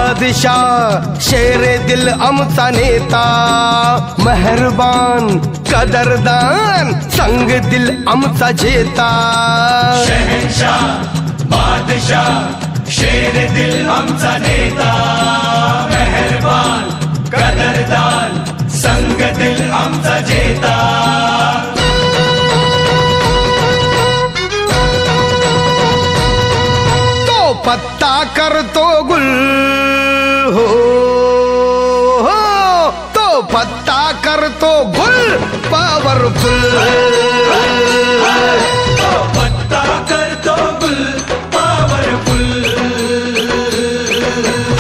बादशाह शेरे दिल आमचा नेता, मेहरबान कदरदान संग दिल आमचा जेता। शहंशाह बादशाह शेरे दिल आमचा नेता, मेहरबान कदरदान संग दिल आमचा जेता। पत्ता करतो गुल हो, तो पत्ता करतो गुल पॉवरफुल, तो पत्ता करतो गुल पॉवरफुल।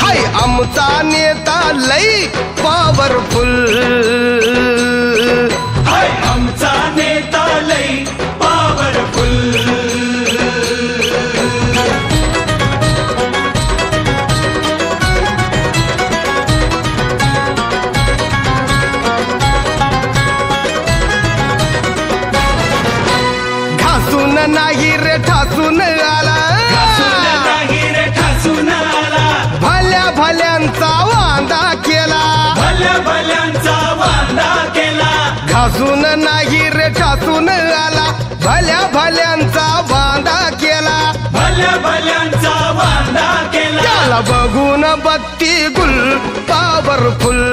हाय आमचा नेता लई पॉवरफुल, हाय आमचा नेता लई पॉवरफुल। नाही रे ठासून आला, नाही रे ठासून आला, भल्या भल्यांचा वांदा केला, भल्या भल्यांचा वांदा केला। घासून नाही रे ठासून आला, भल्या भल्यांचा वांदा केला, भल्या भल्यांचा वांदा केला। त्याला बघून बत्ती गुल पॉवरफुल,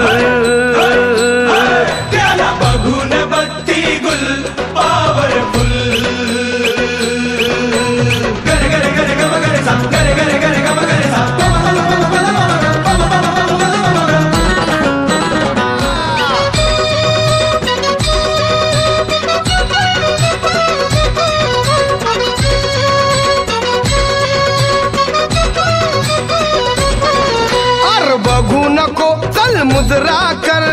त्याला बघून बत्ती गुल पॉवरफुल। बघू नको चल मुजरा कर,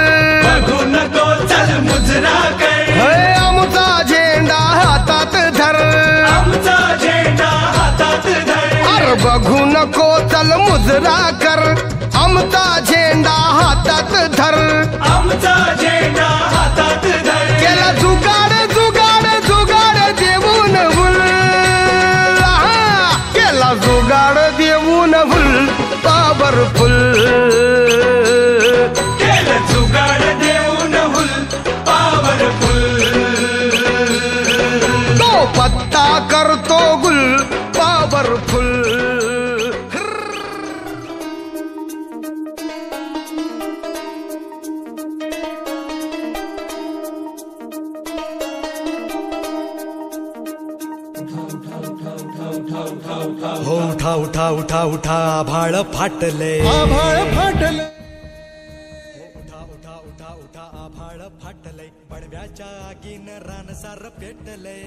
बघू नको चल मुजरा कर। आमचा झेंडा हातात धर, आमचा झेंडा हातात धर। अरे बघू नको चल मुजरा कर, आमचा झेंडा हातात धर, आमचा झेंडा हातात धर। केला जुगाड जुगाड जुगाड देऊन भूल, केला जुगाड देऊन भूल पॉवरफुल, केलं जुगाड देऊन हुल पॉवरफुल। तो पत्ता करतो गुल पॉवरफुल। हो उठा उठा उठा उठा आभाळ फाटले, आभाळ फाटले, उठा उठा उठा उठा आभाळ फाटले, पडव्याच्या आगीन रानसार पेटले।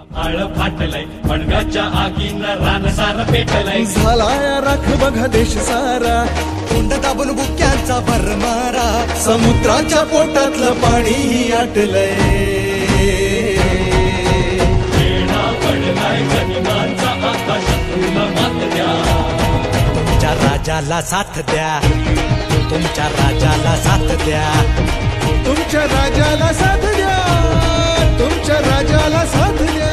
आभाळ फाटलंय पडव्याच्या आगीन रानसार पेटलंय। झालाय राख बघा देश सारा, तोंड दाबून बुक्यांचा भरमारा, समुद्राच्या पोटातलं पाणी आटलंय। पडलाय गनिमांचा आकाश तुला मात द्या, तुमच्या राजाला साथ द्या, तुमच्या राजाला साथ द्या, तुमच्या राजाला साथ द्या, तुमच्या राजाला साथ द्या,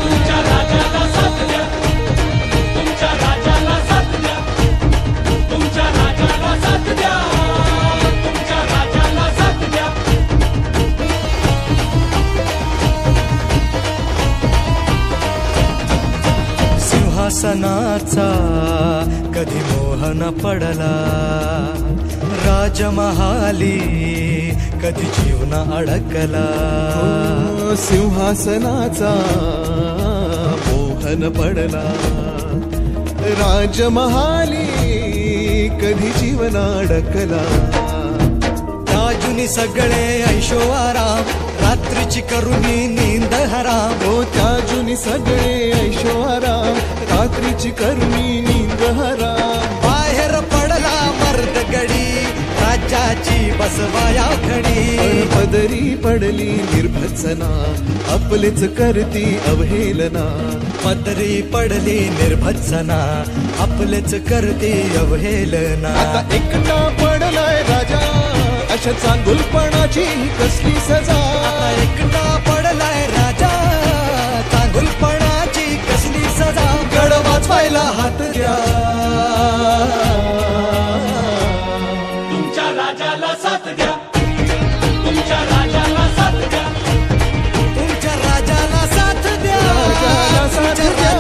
तुमच्या राजाला साथ द्या, तुमच्या राजाला साथ द्या, तुमच्या राजाला साथ द्या, तुमच्या राजाला साथ द्या। सिंहासनाचा कधी मोह न पडला, राजमहाली कधी जीव न अडकला। सिंहासनाचा मोह न पडला, राजमहाली कधी जीवन अडकला। त्याजुनी सगळे ऐशो आराम, रात्रीची करुणी नींद हराम। हो त्याजुनी सगळे ऐशो आराम, रात्रीची करुणी नींद हराम। बाहेर पडला मर्द गडी, राज्याची बसवाया खडी। पदरी पडली निर्भत्सना, आपलेच करती अवहेलना। पदरी पडली निर्भत्सना, आपलेच करती अवहेलना। आता एकटा पडलाय राजा, अशा चांगुलपणाची कसली सजा। आता एकटा पडलाय राजा, चांगुलपणाची कसली सजा। धड वाचवायला हात द्या. तुमच्या राजाला साथ द्या, तुमच्या राजाला साथ द्या, तुमच्या राजाला साथ द्या. राजाला साथ द्या,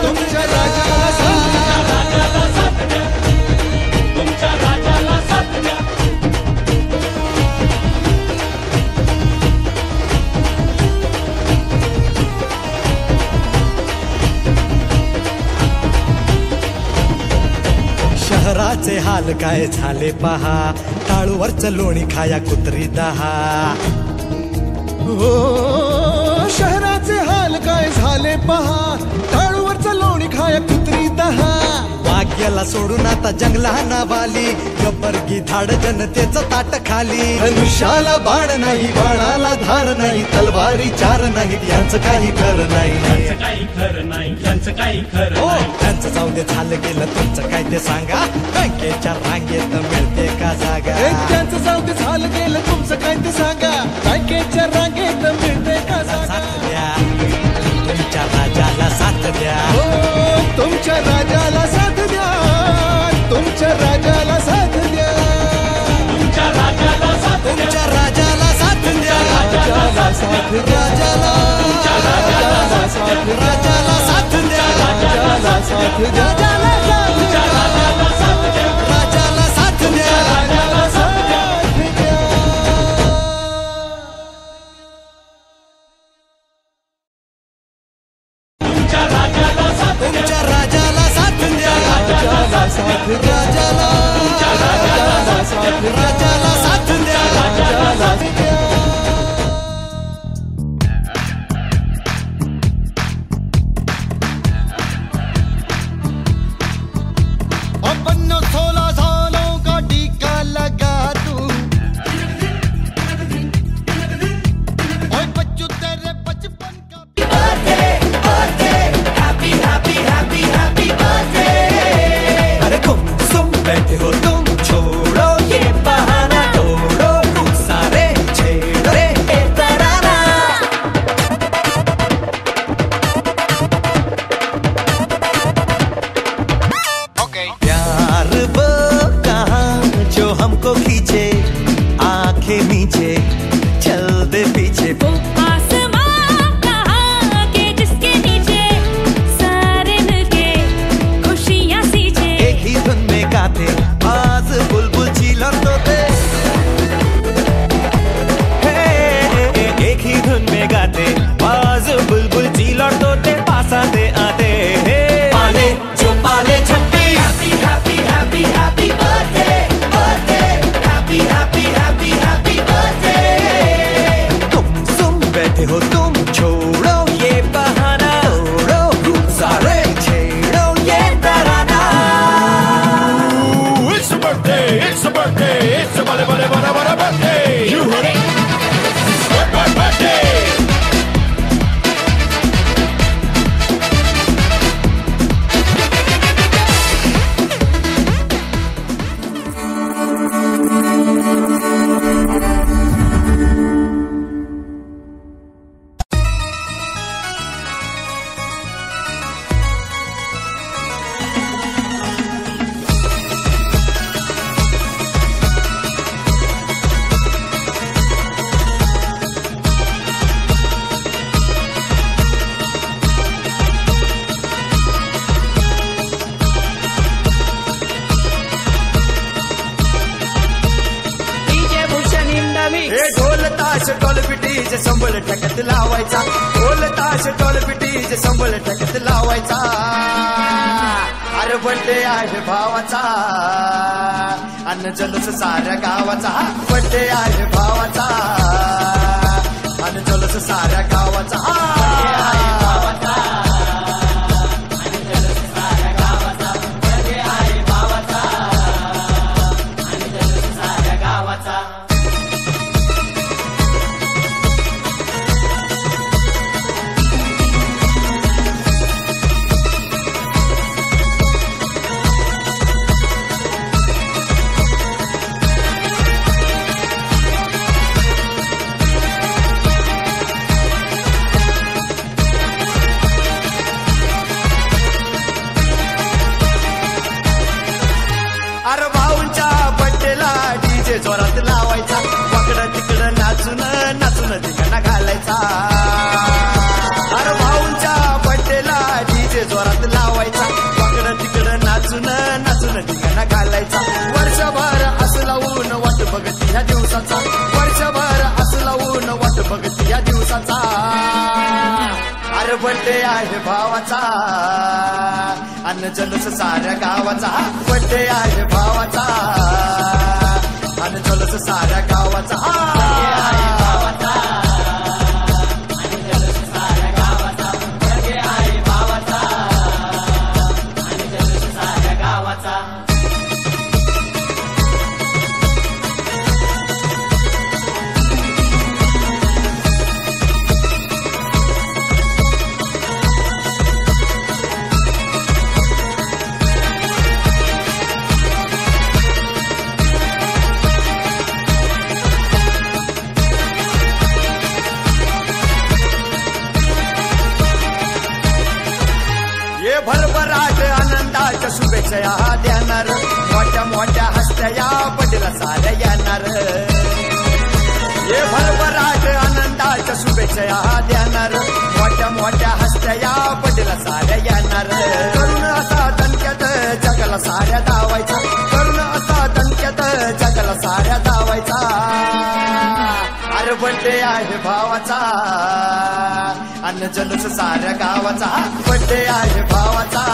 तुमच्या राजाला साथ द्या. राजाला साथ द्या, तुमच्या राजाला साथ द्या. शहराचे हाल काय झाले पहा, टाळूवरचं लोणी खाया कुत्री दहा. हो शहराचे हाल काय झाले पहा, टाळूवरचं लोणी खाया कुत्री दहा. वाघ्याला सोडून आता जंगलाना वाली, गब्बरगी धाड जनतेचं ताट खाली. धनुष्याला बाण नाही, बाणाला धार नाही, तलवारी चार नाहीत, यांचं काही खरं नाही. यांचं काही खरं नाही, यांचं काही खरं हो नाही. त्यांचं जाऊ दे, झालं गेलं तुमचं काय ते सांगा. बँकेच्या रांगेत मिळते का जागा? त्यांचं जाऊ दे, झालं गेलं तुमचं काय ते सांगा. बँकेच्या रांगेत मिळते का साथ जागा? द्या, तुमच्या राजाला साथ द्या. हो तुमच्या राजाला साथ द्या, तुमच्या राजाला साथ द्या. तुमच्या राजाला साथ द्या, तुमच्या राजाला साथ द्या. राजाला साथ द्या, राजाला राजाला साथ द्या, राजाला साथ द्या. राजाला साथ द्या, राजाला साथ द्या, राजाला साथ द्या, राजाला साथ द्या. राजाला साथ द्या. तुमच्या राजाला साथ द्या, तुमच्या राजाला साथ द्या. राजाला साथ द्या, राजाला राजाला साथ द्या, राजाला साथ द्या. राजाला साथ द्या. अपन 16 सालों का टीका लगा तू, ओए बच्चू तेरे बचपन का अरे तुम बैठे हो तुम, छोड़ो ये बहाना, तोड़ो खूब सारे छेड़ो रे ये तराना. प्यार वो कहाँ जो हमको खींचे, आंखें नीचे चल दे पीछे. वो आसमां कहाँ के जिसके नीचे सारे मिलके खुशियाँ सींचे. एक ही धुन में गाते आज बुलबुल चीलर तोते. एक ही धुन में गाते आज बुलबुल चीलर तोते. पास आते आते पाले जो पाले छप्पी. Happy, happy, happy, happy birthday, birthday. Happy, happy, happy, happy birthday. तुम बैठे हो तुम, छोड़ो ये बहाना, तोड़ो खूब सारे छेड़ो ये तराना. It's a birthday, it's a birthday, it's a birthday. You heard it. Birthday. ताश टोल पिटीज संबळ ठकत लावायचा. ढोल ताश टोल पिटीज संबळ ठकत लावायचा. अरे बड्डे आहे भावाचा अन्न जलूस साऱ्या गावाचा. बड्डे आहे भावाचा अन्न जलूस साऱ्या गावाचा. बड्डे आहे भावाचा अन्न जलूस साऱ्या गावाचा. बड्डे आहे भावाचा अन्न जलूस साऱ्या गावाचा. बड्डेला डीजे जोरात लावायचा वाकडं तिकडं नाचून नाचून धिंगाणा घालायचा अरे भाऊंच्या बड्डेला डीजे जोरात लावायचा वाकडं तिकडं नाचून नाचून धिंगाणा घालायचा वर्षभर असं लावून वाट बघत ह्या दिवसाचा वर्षभर असं लावून वाट बघत ह्या दिवसाचा अरे बड्डे आहे भावाचा अन्न जलूस साऱ्या गावाचा बड्डे आहे भावाचा अन्न जलूस साऱ्या गावाचा भरभराट आनंदाच्या शुभेच्छा देणार मोठ्या मोठ्या हस्त्या या बड्डेला साऱ्या येणार हे भरभराट आनंदाच्या शुभेच्छा देणार मोठ्या मोठ्या हस्त्या या बड्डेला साऱ्या येणार करून असा दणक्यात जगाला साऱ्या धावायचा करून असा दणक्यात जगाला साऱ्या धावायचा अरे बड्डे आहे भावाचा अन्न जलूस साऱ्या गावाचा बड्डे आहे भावाचा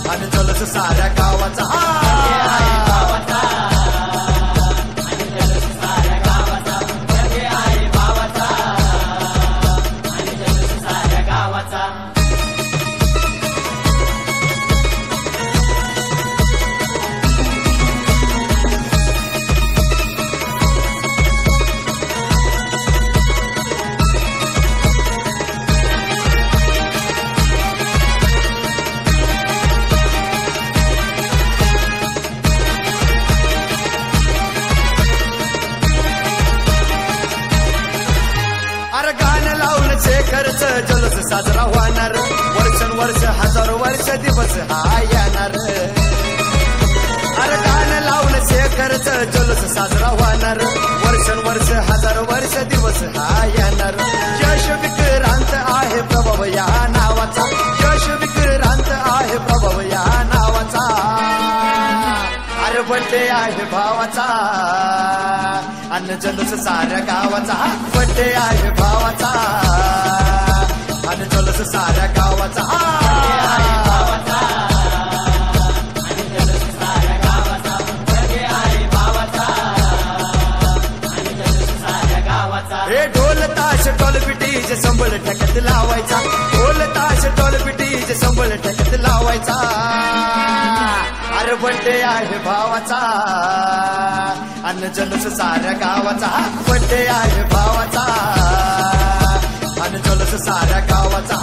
अन्न जलूस साऱ्या गावाचा खर्च जलूस साजरा होणार वर्षानुवर्ष हजारो वर्ष दिवस हा येणार अरे गाणं लावून खर्च जलूस साजरा होणार वर्षानुवर्ष हजारो वर्ष दिवस हा येणार यश विक्रांत आहे प्रभाव या नावाचा यश विक्रांत आहे प्रभाव या नावाचा अरे बड्डे आहे भावाचा अन्न जलूस साऱ्या गावाचा बड्डे आहे भावाचा अन्न जलूस साऱ्या गावाचा हे ढोल ताश टोल पिटीचे संबळ ठेक्यात लावायचा ढोल ताश टोल पिटीचे संबळ ठेक्यात लावायचा अरे बड्डे आहे भावाचा अन्न जलूस साऱ्या गावाचा बड्डे आहे भावाचा अन्न जलूस साऱ्या गावाचा